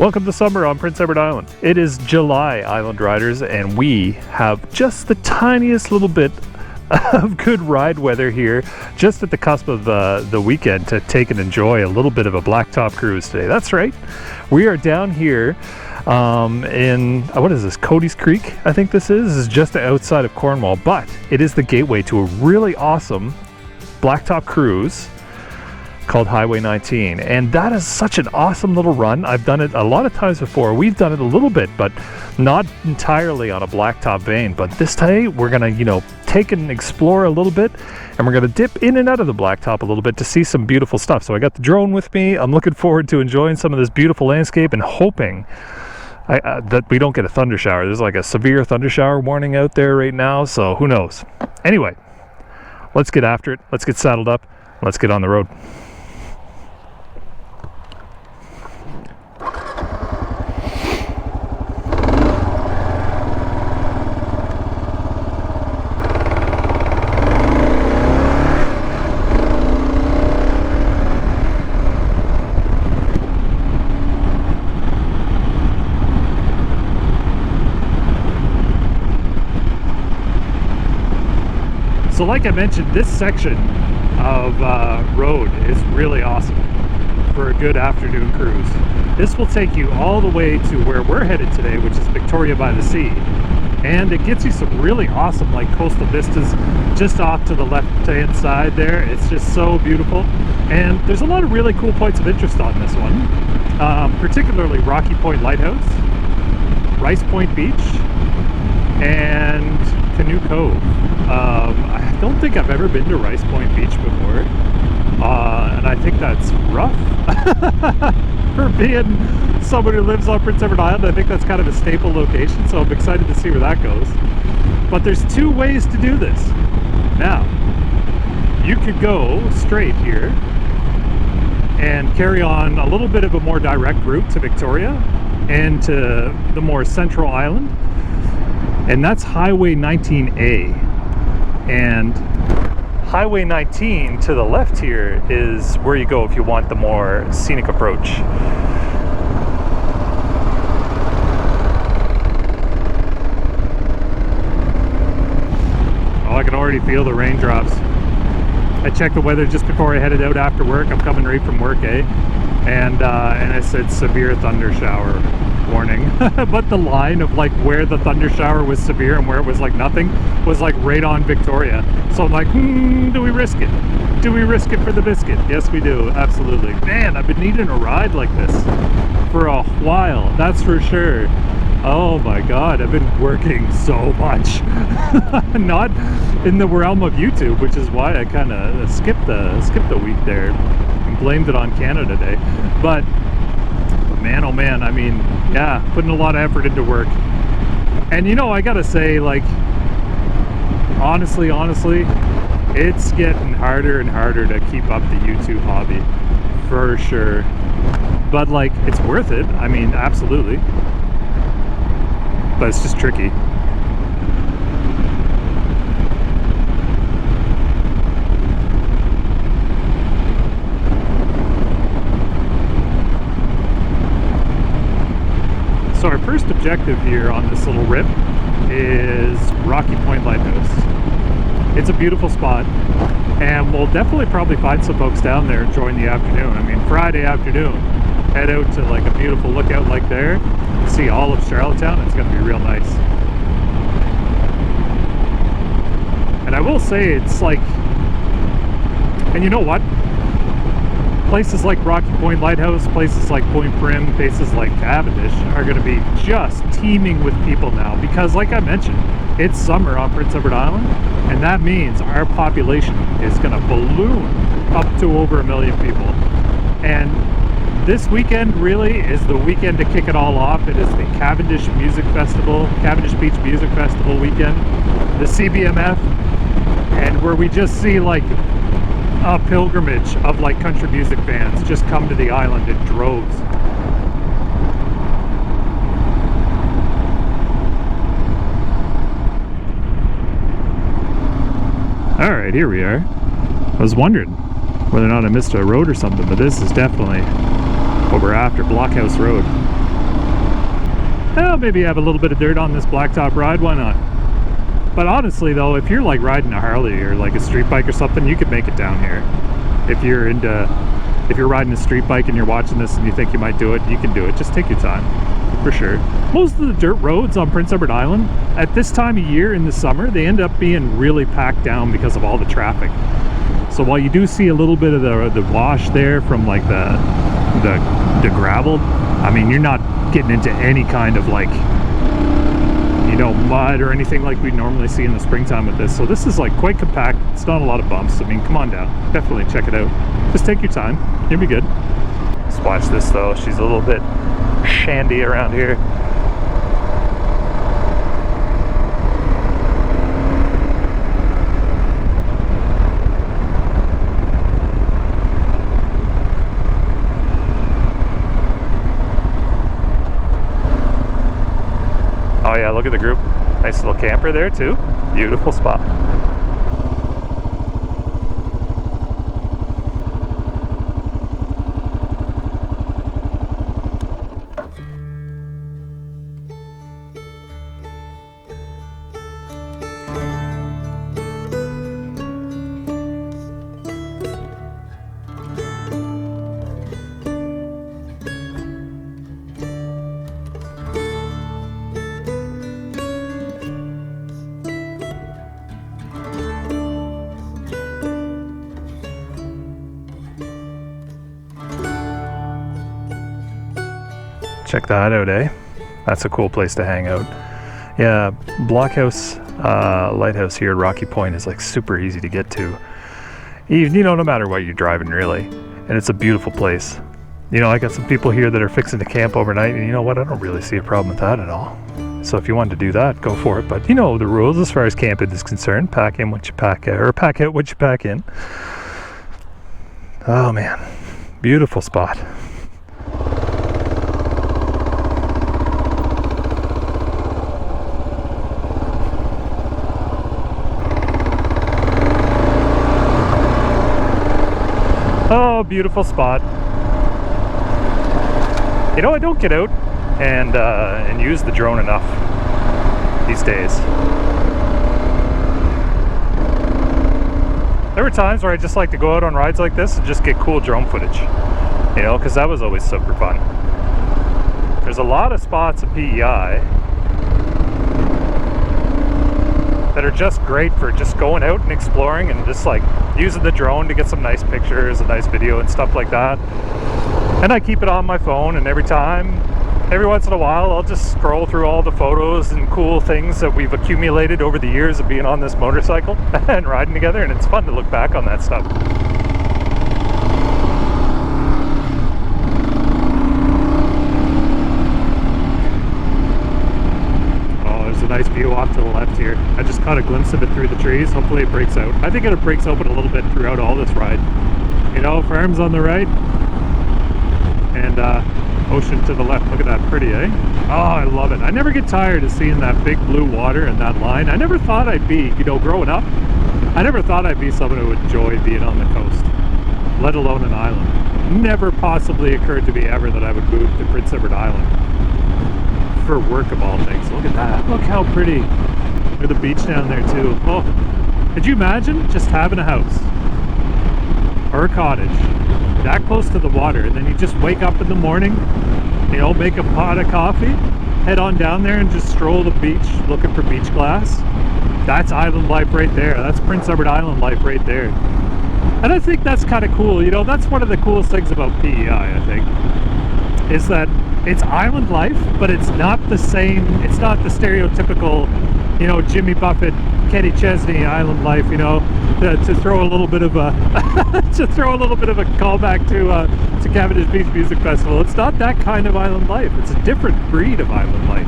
Welcome to summer on Prince Edward Island. It is July, Island Riders, and we have just the tiniest little bit of good ride weather here, just at the cusp of the weekend, to take and enjoy a little bit of a blacktop cruise today. That's right, we are down here in, what is this, Cody's Creek, I think this is just outside of Cornwall, but it is the gateway to a really awesome blacktop cruise called Highway 19, and that is such an awesome little run. I've done it a lot of times before. We've done it a little bit, but not entirely on a blacktop vein. But this day we're gonna, take and explore a little bit, and we're gonna dip in and out of the blacktop a little bit to see some beautiful stuff. So I got the drone with me. I'm looking forward to enjoying some of this beautiful landscape and hoping that we don't get a thunder shower. There's like a severe thunder shower warning out there right now, so who knows. Anyway, let's get after it. Let's get saddled up. Let's get on the road. So like I mentioned, this section of road is really awesome for a good afternoon cruise. This will take you all the way to where we're headed today, which is Victoria by the Sea. And it gets you some really awesome coastal vistas just off to the left-hand side there. It's just so beautiful. And there's a lot of really cool points of interest on this one, particularly Rocky Point Lighthouse, Rice Point Beach, and Canoe Cove. I don't think I've ever been to Rice Point Beach before, and I think that's rough. For being someone who lives on Prince Edward Island, I think that's kind of a staple location, so I'm excited to see where that goes. But there's two ways to do this. Now, you could go straight here and carry on a little bit of a more direct route to Victoria and to the more central island, and that's Highway 19A. And Highway 19 to the left here is where you go if you want the more scenic approach. Oh, I can already feel the raindrops. I checked the weather just before I headed out after work. I'm coming right from work, and I said severe thunder shower warning. But the line of where the thunder shower was severe and where it was nothing was right on Victoria. So I'm like, do we risk it? Do we risk it for the biscuit? Yes, we do. Absolutely. Man, I've been needing a ride like this for a while. That's for sure. Oh my God, I've been working so much. Not in the realm of YouTube, which is why I kind of skipped a week there and blamed it on Canada Day. But man, oh man, I mean, yeah, putting a lot of effort into work. And I gotta say, honestly, it's getting harder and harder to keep up the YouTube hobby, for sure. But it's worth it. I mean, absolutely. But it's just tricky. So our first objective here on this little rip is Rocky Point Lighthouse. It's a beautiful spot, and we'll definitely probably find some folks down there enjoying the afternoon. I mean, Friday afternoon, head out to a beautiful lookout there, see all of Charlottetown. It's going to be real nice. And I will say, it's and you know what? Places like Rocky Point Lighthouse, places like Point Prim, places like Cavendish are going to be just teeming with people now, because like I mentioned, it's summer on Prince Edward Island, and that means our population is going to balloon up to over 1 million people. And this weekend really is the weekend to kick it all off. It is the Cavendish Music Festival, Cavendish Beach Music Festival weekend, the CBMF, and where we just see a pilgrimage of country music bands just come to the island in droves. Alright, here we are. I was wondering whether or not I missed a road or something, but this is definitely what we're after, Blockhouse Road. Well, maybe have a little bit of dirt on this blacktop ride, why not? But honestly though, if you're like riding a Harley or like a street bike or something, you could make it down here. If you're riding a street bike and you're watching this and you think you might do it, you can do it. Just take your time, for sure. Most of the dirt roads on Prince Edward Island, at this time of year in the summer, they end up being really packed down because of all the traffic. So while you do see a little bit of the wash there from like the gravel, I mean, you're not getting into any kind of like, you know, mud or anything like we normally see in the springtime with this. So this is like quite compact. It's not a lot of bumps. I mean, come on down, definitely check it out. Just take your time, you'll be good. Let's watch this though. She's a little bit shandy around here. Oh yeah, look at the group. Nice little camper there too. Beautiful spot. Check that out, eh? That's a cool place to hang out. Yeah, Blockhouse Lighthouse here at Rocky Point is like super easy to get to. Even, you know, no matter what you're driving really. And it's a beautiful place. You know, I got some people here that are fixing to camp overnight, and you know what? I don't really see a problem with that at all. So if you wanted to do that, go for it. But you know the rules as far as camping is concerned. Pack in what you pack out, or pack out what you pack in. Oh man, beautiful spot. Oh, beautiful spot. You know, I don't get out and use the drone enough these days. There were times where I just like to go out on rides like this and just get cool drone footage, you know, because that was always super fun. There's a lot of spots at PEI that are just great for just going out and exploring and just like using the drone to get some nice pictures, a nice video and stuff like that. And I keep it on my phone, and every once in a while I'll just scroll through all the photos and cool things that we've accumulated over the years of being on this motorcycle and riding together, and it's fun to look back on that stuff. A nice view off to the left here. I just caught a glimpse of it through the trees. Hopefully it breaks out. I think it breaks open a little bit throughout all this ride. You know, farms on the right and ocean to the left. Look at that, pretty, eh? Oh, I love it. I never get tired of seeing that big blue water and that line. I never thought I'd be, you know, growing up, I never thought I'd be someone who would enjoy being on the coast, let alone an island. Never possibly occurred to me ever that I would move to Prince Edward Island for work of all things. Look at that. Look how pretty. Look at the beach down there too. Oh, could you imagine just having a house or a cottage that close to the water, and then you just wake up in the morning, you know, make a pot of coffee, head on down there and just stroll the beach looking for beach glass? That's island life right there. That's Prince Edward Island life right there. And I think that's kind of cool. You know, that's one of the coolest things about PEI, I think, is that it's island life, but it's not the same. It's not the stereotypical, you know, Jimmy Buffett, Kenny Chesney island life. You know, to throw a little bit of a callback to Cavendish Beach Music Festival. It's not that kind of island life. It's a different breed of island life.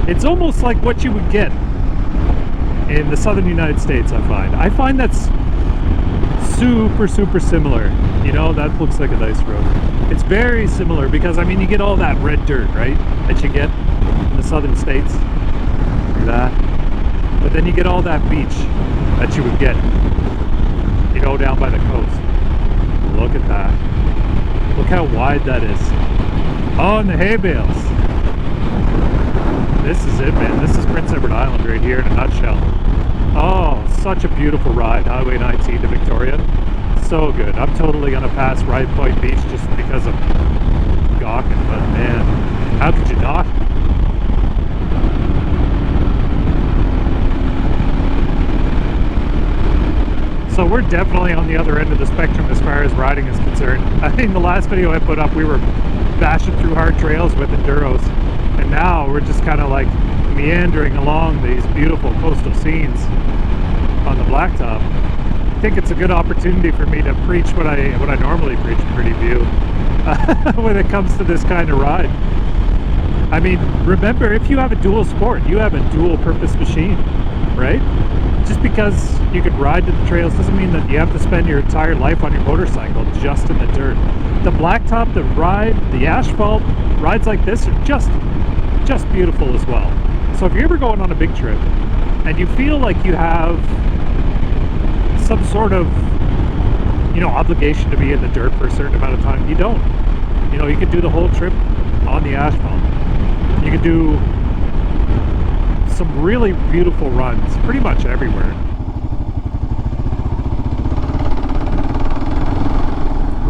It's almost like what you would get in the southern United States. I find that's super similar. You know, that looks like a nice road. It's very similar because, I mean, you get all that red dirt, right, that you get in the southern states, like that. But then you get all that beach that you would get, you know, down by the coast. Look at that. Look how wide that is. Oh, and the hay bales. This is it, man. This is Prince Edward Island right here in a nutshell. Oh, such a beautiful ride, Highway 19 to Victoria. So good. I'm totally going to pass Ride Point Beach just because of gawking, but man, how could you not? So we're definitely on the other end of the spectrum as far as riding is concerned. I think the last video I put up, we were bashing through hard trails with enduros, and now we're just kind of like meandering along these beautiful coastal scenes on the blacktop. I think it's a good opportunity for me to preach what I normally preach in Pretty View when it comes to this kind of ride. I mean, remember, if you have a dual sport, you have a dual purpose machine, right? Just because you can ride to the trails doesn't mean that you have to spend your entire life on your motorcycle just in the dirt. The blacktop, the ride, the asphalt, rides like this are just beautiful as well. So if you're ever going on a big trip and you feel like you have some sort of, you know, obligation to be in the dirt for a certain amount of time, you don't. You know, you can do the whole trip on the asphalt. You can do some really beautiful runs pretty much everywhere.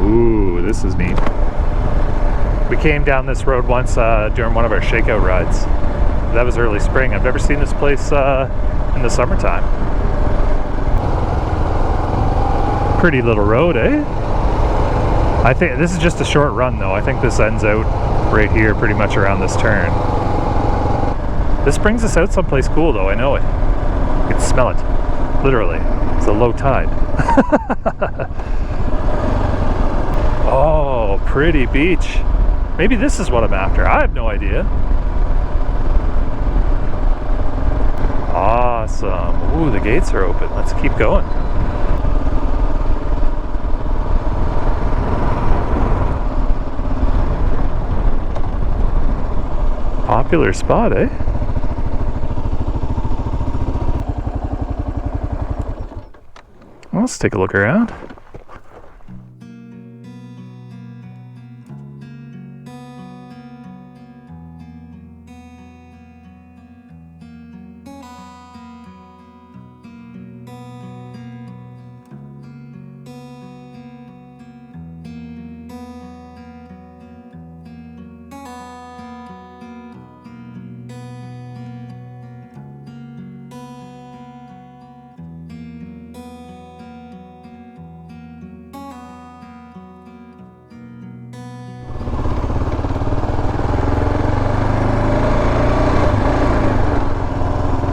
Ooh, this is neat. We came down this road once during one of our shakeout rides. That was early spring. I've never seen this place in the summertime. Pretty little road, eh? I think this is just a short run though. I think this ends out right here pretty much around this turn. This brings us out someplace cool though, I know it. You can smell it. Literally. It's a low tide. Oh, pretty beach. Maybe this is what I'm after. I have no idea. Awesome. Ooh, the gates are open. Let's keep going. Popular spot, eh? Well, let's take a look around.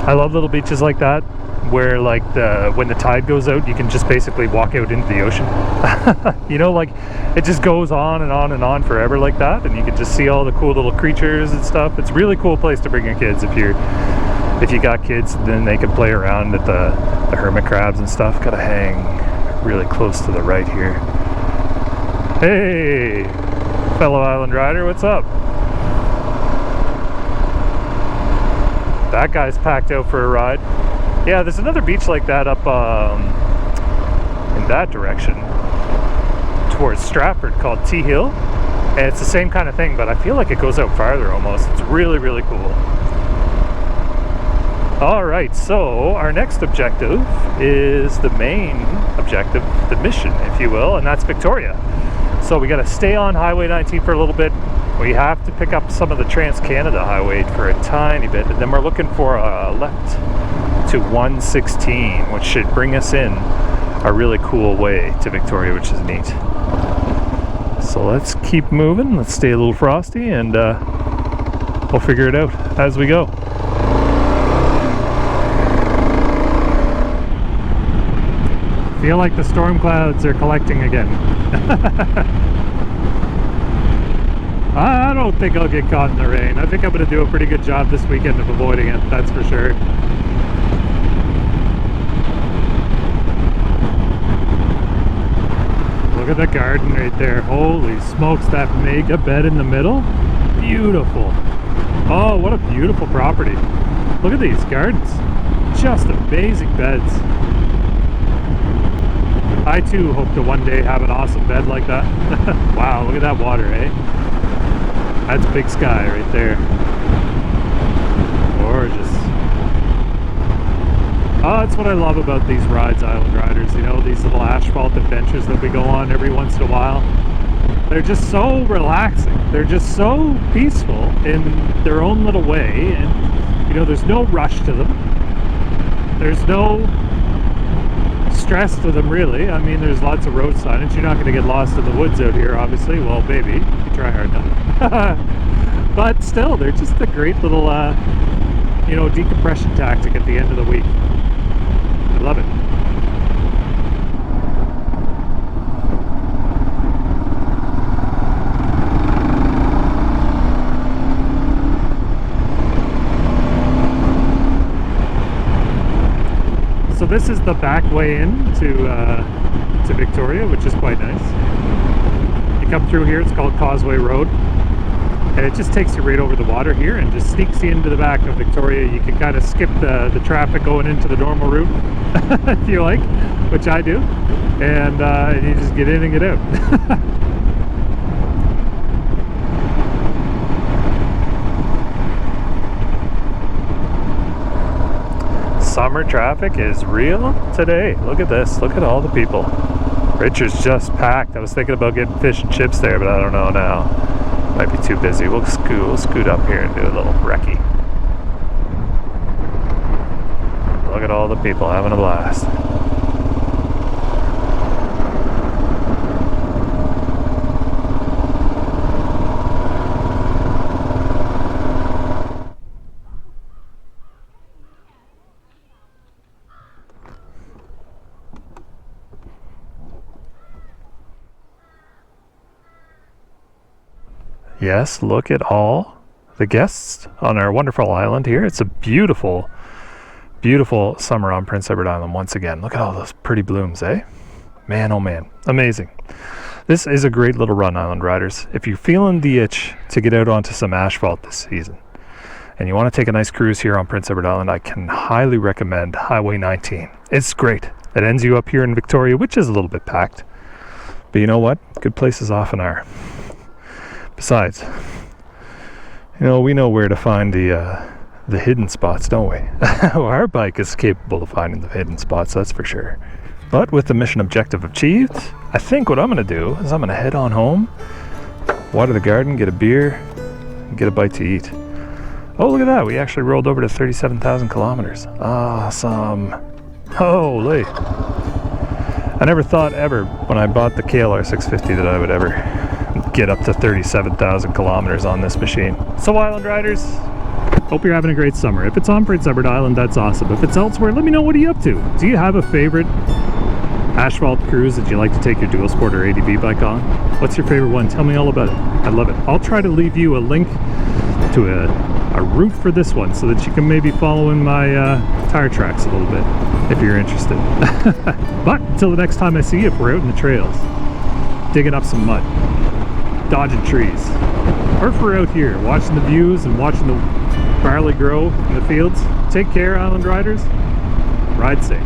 I love little beaches like that where like when the tide goes out you can just basically walk out into the ocean. You know, like it just goes on and on and on forever like that, and you can just see all the cool little creatures and stuff. It's a really cool place to bring your kids if you got kids, then they can play around at the hermit crabs and stuff. Gotta hang really close to the right here. Hey, fellow island rider, what's up? That guy's packed out for a ride. Yeah, there's another beach like that up in that direction towards Stratford called T Hill, and it's the same kind of thing, but I feel like it goes out farther almost. It's really, really cool. Alright, so our next objective is the main objective, the mission, if you will, and that's Victoria. So we got to stay on Highway 19 for a little bit. We have to pick up some of the Trans-Canada Highway for a tiny bit, and then we're looking for a left to 116, which should bring us in a really cool way to Victoria, which is neat. So let's keep moving, let's stay a little frosty, and we'll figure it out as we go. Feel like the storm clouds are collecting again. I don't think I'll get caught in the rain. I think I'm going to do a pretty good job this weekend of avoiding it, that's for sure. Look at the garden right there. Holy smokes, that mega bed in the middle. Beautiful. Oh, what a beautiful property. Look at these gardens. Just amazing beds. I too hope to one day have an awesome bed like that. Wow, look at that water, eh? That's big sky right there. what I love about these rides, Island Riders. You know, these little asphalt adventures that we go on every once in a while. They're just so relaxing. They're just so peaceful in their own little way. And, you know, there's no rush to them. There's no stress to them, really. I mean, there's lots of road signage. You're not going to get lost in the woods out here, obviously. Well, maybe. You try hard enough. But still, they're just a great little, you know, decompression tactic at the end of the week. I love it. So this is the back way in to Victoria, which is quite nice. You come through here, it's called Causeway Road. And it just takes you right over the water here and just sneaks you into the back of Victoria. You can kind of skip the traffic going into the normal route, if you like, which I do. And you just get in and get out. Summer traffic is real today. Look at this. Look at all the people. Richard's just packed. I was thinking about getting fish and chips there, but I don't know now. Might be too busy. We'll scoot up here and do a little brekkie. Look at all the people having a blast. Yes, look at all the guests on our wonderful island here. It's a beautiful, beautiful summer on Prince Edward Island once again. Look at all those pretty blooms, eh? Man, oh man, amazing. This is a great little run, Island Riders. If you're feeling the itch to get out onto some asphalt this season, and you want to take a nice cruise here on Prince Edward Island, I can highly recommend Highway 19. It's great. It ends you up here in Victoria, which is a little bit packed. But you know what? Good places often are. Besides, you know, we know where to find the hidden spots, don't we? Our bike is capable of finding the hidden spots, that's for sure. But with the mission objective achieved, I think what I'm going to do is I'm going to head on home, water the garden, get a beer, and get a bite to eat. Oh, look at that. We actually rolled over to 37,000 kilometers. Awesome. Holy. I never thought ever when I bought the KLR 650 that I would ever get up to 37,000 kilometers on this machine. So Island Riders, hope you're having a great summer. If it's on Prince Edward Island, that's awesome. If it's elsewhere, let me know, what are you up to? Do you have a favorite asphalt cruise that you like to take your dual sport or ADV bike on? What's your favorite one? Tell me all about it. I love it. I'll try to leave you a link to a route for this one so that you can maybe follow in my tire tracks a little bit if you're interested. But until the next time I see you, if we're out in the trails digging up some mud, dodging trees, or if we're out here watching the views and watching the barley grow in the fields, take care, Island Riders. Ride safe.